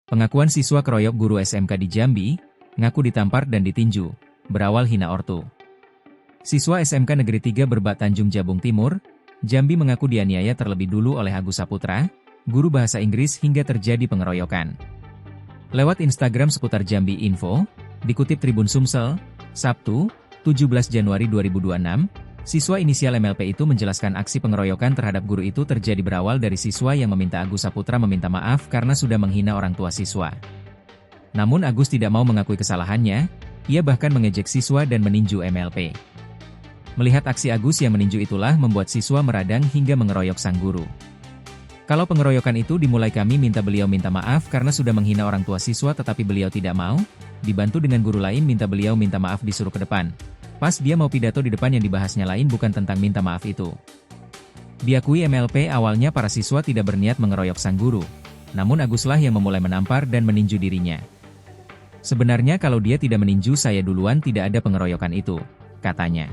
Pengakuan siswa keroyok guru SMK di Jambi, ngaku ditampar dan ditinju, berawal hina ortu. Siswa SMK Negeri 3 Berbat Tanjung Jabung Timur, Jambi mengaku dianiaya terlebih dulu oleh Agus Saputra, guru bahasa Inggris hingga terjadi pengeroyokan. Lewat Instagram seputar Jambi Info, dikutip Tribun Sumsel, Sabtu, 17 Januari 2026, siswa inisial MLP itu menjelaskan aksi pengeroyokan terhadap guru itu terjadi berawal dari siswa yang meminta Agus Saputra meminta maaf karena sudah menghina orang tua siswa. Namun Agus tidak mau mengakui kesalahannya, ia bahkan mengejek siswa dan meninju MLP. Melihat aksi Agus yang meninju itulah membuat siswa meradang hingga mengeroyok sang guru. Kalau pengeroyokan itu dimulai kami minta beliau minta maaf karena sudah menghina orang tua siswa tetapi beliau tidak mau, dibantu dengan guru lain minta beliau minta maaf disuruh ke depan. Pas dia mau pidato di depan yang dibahasnya lain bukan tentang minta maaf itu. Diakui MLP awalnya para siswa tidak berniat mengeroyok sang guru, namun Aguslah yang memulai menampar dan meninju dirinya. Sebenarnya kalau dia tidak meninju saya duluan tidak ada pengeroyokan itu, katanya.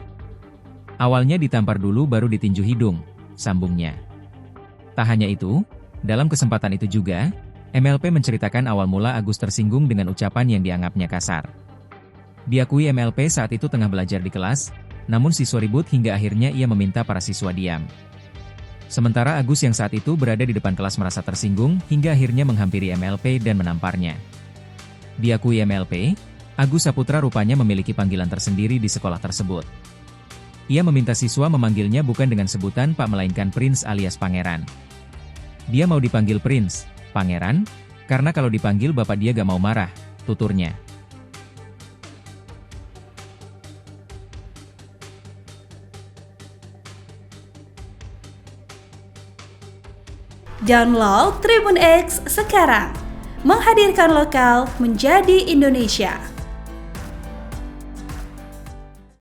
Awalnya ditampar dulu baru ditinju hidung, sambungnya. Tak hanya itu, dalam kesempatan itu juga, MLP menceritakan awal mula Agus tersinggung dengan ucapan yang dianggapnya kasar. Diakui MLP saat itu tengah belajar di kelas, namun siswa ribut hingga akhirnya ia meminta para siswa diam. Sementara Agus yang saat itu berada di depan kelas merasa tersinggung hingga akhirnya menghampiri MLP dan menamparnya. Diakui MLP, Agus Saputra rupanya memiliki panggilan tersendiri di sekolah tersebut. Ia meminta siswa memanggilnya bukan dengan sebutan Pak melainkan Prince alias Pangeran. Dia mau dipanggil Prince, Pangeran, karena kalau dipanggil bapak dia gak mau marah, tuturnya. Download Tribun X sekarang, menghadirkan lokal menjadi Indonesia.